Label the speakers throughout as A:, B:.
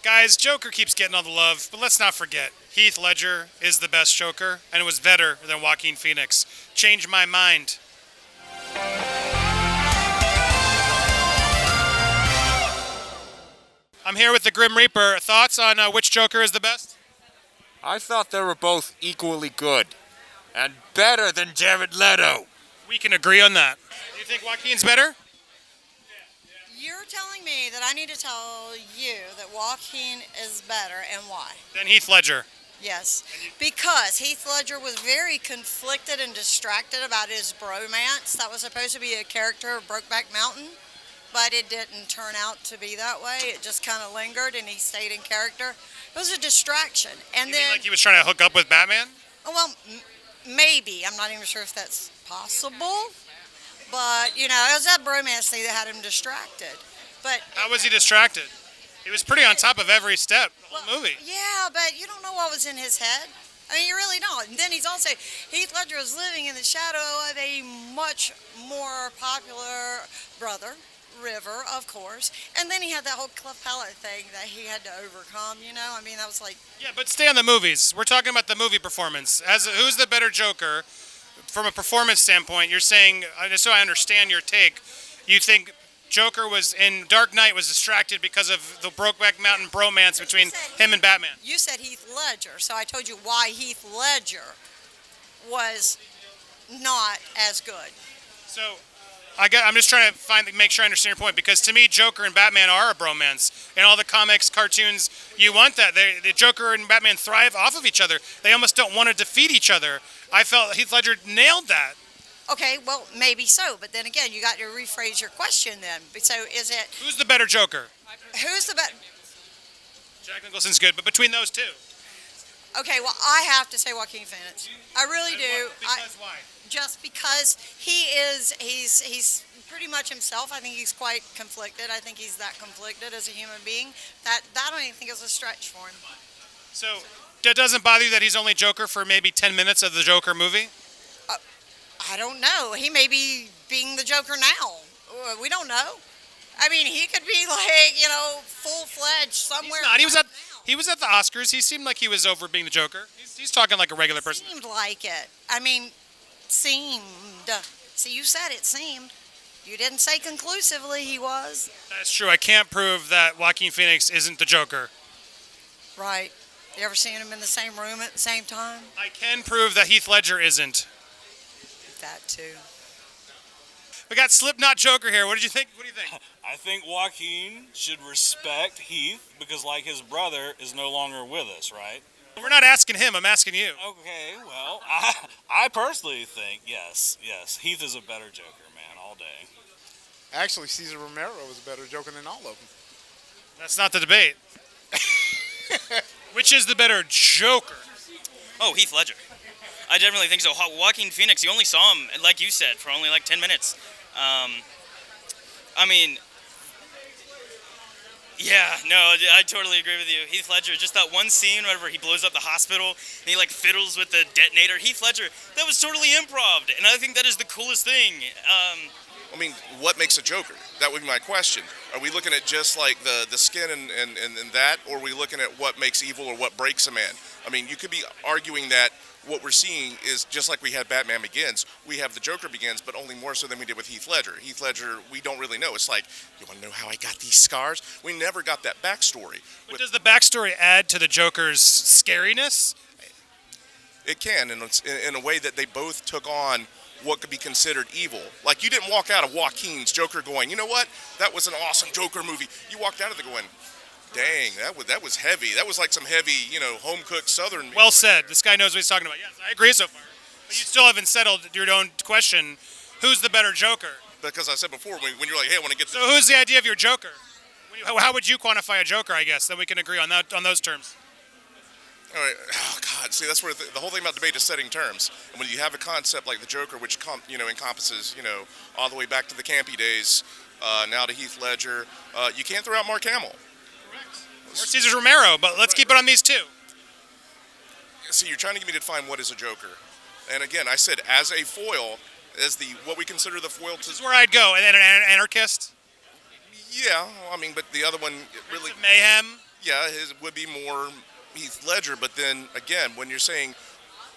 A: Guys, Joker keeps getting all the love, but let's not forget, Heath Ledger is the best Joker, and it was better than Joaquin Phoenix. Change my mind. I'm here with the Grim Reaper. Thoughts on which Joker is the best?
B: I thought they were both equally good and better than Jared Leto.
A: We can agree on that. Do you think Joaquin's better?
C: You're telling me that I need to tell you that Joaquin is better, and why?
A: Then Heath Ledger.
C: Yes, because Heath Ledger was very conflicted and distracted about his bromance. That was supposed to be a character of Brokeback Mountain, but it didn't turn out to be that way. It just kind of lingered, and he stayed in character. It was a distraction. And
A: You
C: then,
A: mean like he was trying to hook up with Batman?
C: well, maybe. I'm not even sure if that's possible. But, you know, it was that bromance thing that had him distracted. But
A: How was he distracted? He was pretty on top of every step the whole movie.
C: yeah, but you don't know what was in his head. I mean, you really don't. And then he's also, Heath Ledger is living in the shadow of a much more popular brother, River, of course. And then he had that whole cleft palate thing that he had to overcome, you know? I mean, that was like...
A: Yeah, but stay on the movies. We're talking about the movie performance. Who's the better Joker? From a performance standpoint, you're saying, just so I understand your take, you think Joker was in Dark Knight was distracted because of the Brokeback Mountain bromance between him and Batman.
C: You said Heath Ledger, so I told you why Heath Ledger was not as good.
A: So I'm just trying to make sure I understand your point, because to me, Joker and Batman are a bromance. In all the comics, cartoons, you want that. The Joker and Batman thrive off of each other. They almost don't want to defeat each other. I felt Heath Ledger nailed that.
C: Okay, well, maybe so, but then again, you got to rephrase your question then. So is it...
A: Who's the better Joker?
C: Who's the better...
A: Jack Nicholson's good, but between those two.
C: Okay, well, I have to say Joaquin Phoenix. I really do.
A: Because why?
C: Just because he's pretty much himself. I think he's quite conflicted. I think he's that conflicted as a human being. That I don't even think is a stretch for him.
A: So, that doesn't bother you that he's only Joker for maybe 10 minutes of the Joker movie?
C: I don't know. He may be being the Joker now. We don't know. I mean, he could be like, you know, full-fledged somewhere.
A: He's not. He was at the Oscars. He seemed like he was over being the Joker. He's talking like a regular person.
C: Seemed like it. I mean, seemed. See, you said it seemed. You didn't say conclusively he was.
A: That's true. I can't prove that Joaquin Phoenix isn't the Joker.
C: Right. You ever seen him in the same room at the same time?
A: I can prove that Heath Ledger isn't.
C: That too.
A: We got Slipknot Joker here. What did you think? What do you think?
D: I think Joaquin should respect Heath because, like, his brother is no longer with us, right?
A: We're not asking him. I'm asking you.
D: Okay, well, I personally think, yes, Heath is a better Joker, man, all day.
E: Actually, Cesar Romero was a better Joker than all of them.
A: That's not the debate. Which is the better Joker?
F: Oh, Heath Ledger. I definitely think so. Joaquin Phoenix, you only saw him, like you said, for only like 10 minutes. I mean, yeah, no, I totally agree with you. Heath Ledger, just that one scene whenever he blows up the hospital and he like fiddles with the detonator. Heath Ledger, that was totally improv, and I think that is the coolest thing.
G: I mean, what makes a Joker? That would be my question. Are we looking at just like the skin and that, or are we looking at what makes evil or what breaks a man? I mean, you could be arguing that what we're seeing is just like we had Batman Begins, we have the Joker Begins, but only more so than we did with Heath Ledger. Heath Ledger, we don't really know. It's like, you want to know how I got these scars? We never got that backstory.
A: But does the backstory add to the Joker's scariness?
G: It can, in a way that they both took on what could be considered evil. Like, you didn't walk out of Joaquin's Joker going, you know what? That was an awesome Joker movie. You walked out of it going, dang, that was heavy. That was like some heavy, home-cooked Southern meal.
A: Well said. This guy knows what he's talking about. Yes, I agree so far. But you still haven't settled your own question. Who's the better Joker?
G: Because I said before, when you're like, hey, I want to get this.
A: So who's the idea of your Joker? How would you quantify a Joker, I guess? Then we can agree on those terms.
G: All right. Oh, God. See, that's where the whole thing about debate is setting terms. And when you have a concept like the Joker, which encompasses, all the way back to the campy days, now to Heath Ledger, you can't throw out Mark Hamill.
A: Correct. Or Cesar Romero, but let's keep it on these two.
G: See, you're trying to get me to define what is a Joker. And again, I said as a foil, as what we consider the foil to...
A: This is where I'd go. And then an anarchist?
G: Yeah, I mean, but the other one...
A: Prince of Mayhem?
G: yeah, it would be more Heath Ledger. But then again, when you're saying,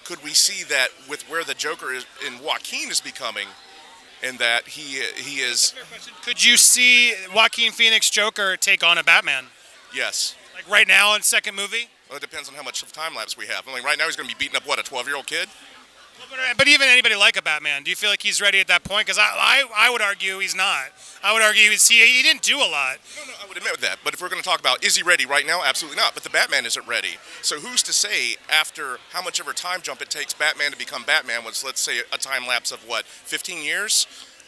G: could we see that with where the Joker is in Joaquin is becoming, and that he is?
A: Could you see Joaquin Phoenix Joker take on a Batman?
G: Yes.
A: Like right now in second movie?
G: Well, it depends on how much of time lapse we have. I mean, right now he's going to be beating up, what, a 12-year-old kid?
A: But even anybody like a Batman, do you feel like he's ready at that point? Because I would argue he's not. I would argue he didn't do a lot.
G: No, I would admit with that. But if we're going to talk about, is he ready right now? Absolutely not. But the Batman isn't ready. So who's to say after how much of a time jump it takes Batman to become Batman, was, let's say, a time lapse of, what, 15 years?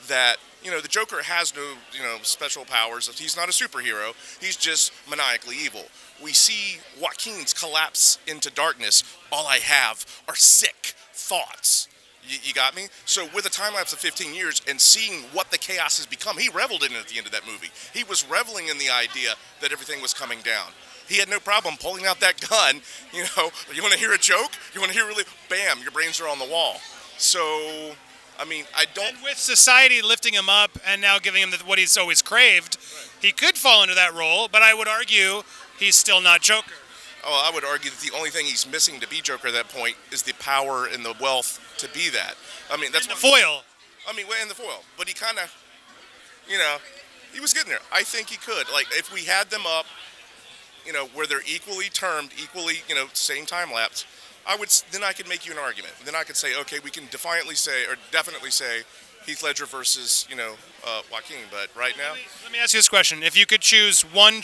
G: That, the Joker has no, special powers. He's not a superhero. He's just maniacally evil. We see Joaquin's collapse into darkness. All I have are sick thoughts. You got me? So with a time lapse of 15 years and seeing what the chaos has become, he reveled in it at the end of that movie. He was reveling in the idea that everything was coming down. He had no problem pulling out that gun. You want to hear a joke? You want to hear really, bam, your brains are on the wall. So, I mean, I don't...
A: And with society lifting him up and now giving him what he's always craved, he could fall into that role, but I would argue he's still not Joker.
G: Oh, I would argue that the only thing he's missing to be Joker at that point is the power and the wealth to be that. I mean, that's
A: the foil.
G: And the foil. But he kind of, he was getting there. I think he could. Like, if we had them up, where they're equally termed, same time lapse, then I could make you an argument. Then I could say, okay, we can definitely say, or definitely say, Heath Ledger versus, Joaquin. But right now...
A: Let me ask you this question. If you could choose one more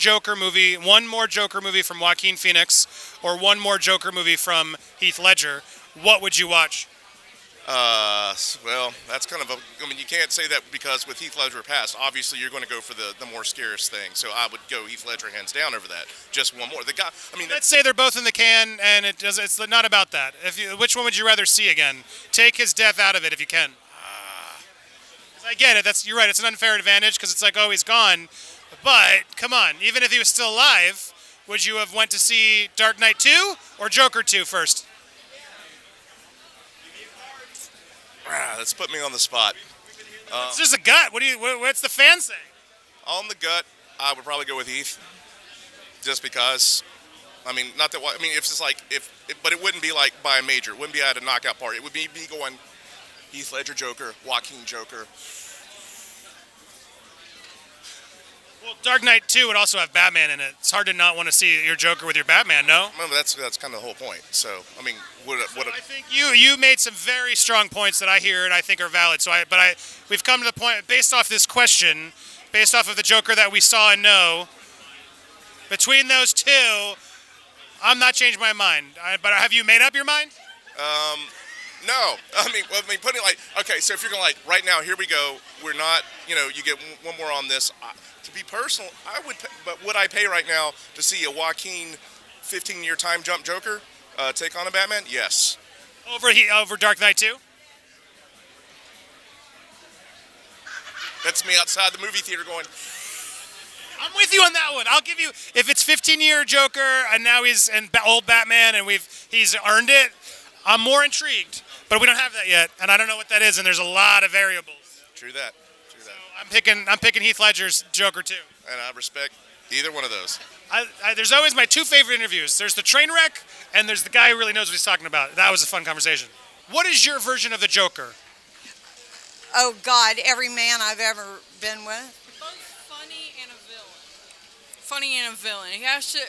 A: Joker movie from Joaquin Phoenix, or one more Joker movie from Heath Ledger, what would you watch?
G: Well, that's kind of you can't say that because with Heath Ledger passed, obviously you're going to go for the more scariest thing. So I would go Heath Ledger hands down over that. Just one more. The guy,
A: let's say they're both in the can, and it's not about that. Which one would you rather see again? Take his death out of it if you can. I get it. You're right. It's an unfair advantage because it's like, oh, he's gone. But come on, even if he was still alive, would you have went to see Dark Knight 2 or Joker 2 first?
G: That's put me on the spot.
A: It's just a gut. What's the fan saying?
G: On the gut, I would probably go with Heath, just because. Not that. If it's like but it wouldn't be like by a major. It wouldn't be at a knockout party. It would be me going Heath Ledger Joker, Joaquin Joker.
A: Well, Dark Knight 2 would also have Batman in it. It's hard to not want to see your Joker with your Batman, no?
G: Remember, that's kind of the whole point. So, I
A: think you made some very strong points that I hear and I think are valid. We've come to the point, based off this question, based off of the Joker that we saw and know, between those two, I'm not changing my mind. But have you made up your mind?
G: No. Putting it like, okay, so if you're going to right now, here we go. We're not, you get one more on this. To be personal, would I pay right now to see a Joaquin 15-year time jump Joker take on a Batman? Yes.
A: Over Dark Knight 2?
G: That's me outside the movie theater going...
A: I'm with you on that one. I'll give you, if it's 15-year Joker and now he's in old Batman and he's earned it, I'm more intrigued. But we don't have that yet, and I don't know what that is, and there's a lot of variables.
G: True that.
A: So I'm picking Heath Ledger's Joker too.
G: And I respect either one of those.
A: There's always my two favorite interviews. There's the train wreck, and there's the guy who really knows what he's talking about. That was a fun conversation. What is your version of the Joker?
C: Oh, God, every man I've ever been with.
H: Both funny and a villain. Funny and a villain. He has to...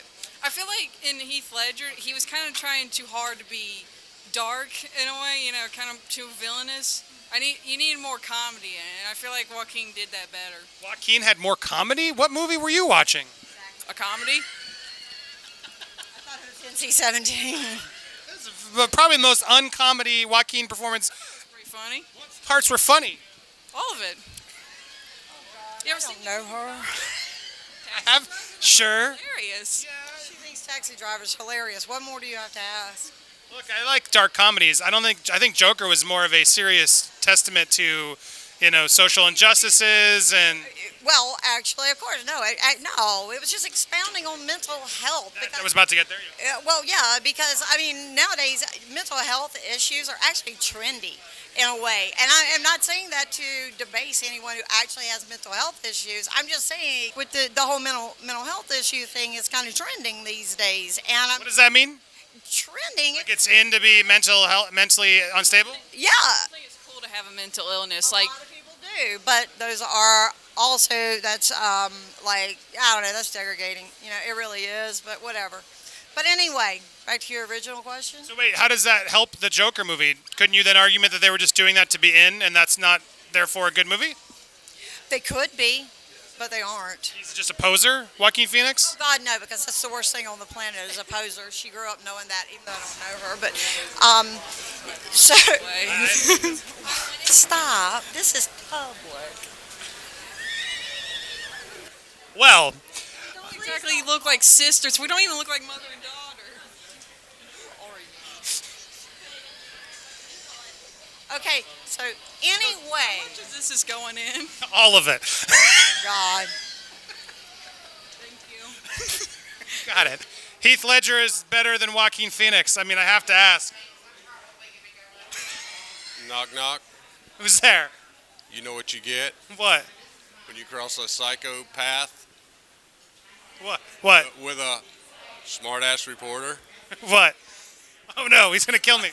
H: I feel like in Heath Ledger, he was kind of trying too hard to be dark in a way, kind of too villainous. You need more comedy in it, and I feel like Joaquin did that better.
A: Joaquin had more comedy? What movie were you watching?
H: A comedy?
C: I thought it was NC-17.
A: That's probably the most uncomedy Joaquin performance.
H: Pretty funny.
A: What parts were funny?
H: All of it. You ever
C: I don't know her.
A: I have? Sure.
H: Hilarious.
C: Yeah, she thinks Taxi Driver's hilarious. What more do you have to ask?
A: Look, I like dark comedies. I think Joker was more of a serious testament to, social injustices and...
C: Well, actually, of course, no. No, it was just expounding on mental health.
A: I was about to get there.
C: Well, yeah, because I mean, nowadays mental health issues are actually trendy in a way, and I am not saying that to debase anyone who actually has mental health issues. I'm just saying with the whole mental health issue thing is kind of trending these days, and
A: What does that mean?
C: trending.
A: Like it's in to be mentally unstable?
C: Yeah,
H: I think it's cool to have a mental illness.
C: a
H: Like,
C: lot of people do, but those are also that's like I don't know, that's degrading. You know, it really is, but whatever. But anyway, back to your original question.
A: So wait, how does that help the Joker movie? Couldn't you then argument that they were just doing that to be in, and that's not therefore a good movie?
C: They could be, but they aren't.
A: He's just a poser, Joaquin Phoenix?
C: God, no, because that's the worst thing on the planet is a poser. She grew up knowing that, even though I don't know her. But, so, stop. This is public.
A: Well,
H: don't exactly look like sisters. We don't even look like mother and daughter.
C: Okay, so anyway.
H: How much of this is going in?
A: all of it.
C: God.
H: Thank you.
A: Got it. Heath Ledger is better than Joaquin Phoenix. I mean, I have to ask.
I: Knock, knock.
A: Who's there?
I: You know what you get
A: What?
I: when you cross a psychopath
A: What?
I: with a smart-ass reporter?
A: What? Oh no, he's gonna kill me.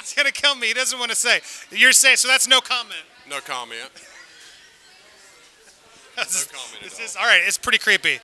A: He's gonna kill me. He doesn't want to say. You're saying so. That's no comment.
I: No comment.
A: This
I: comment at
A: is all right. It's pretty creepy.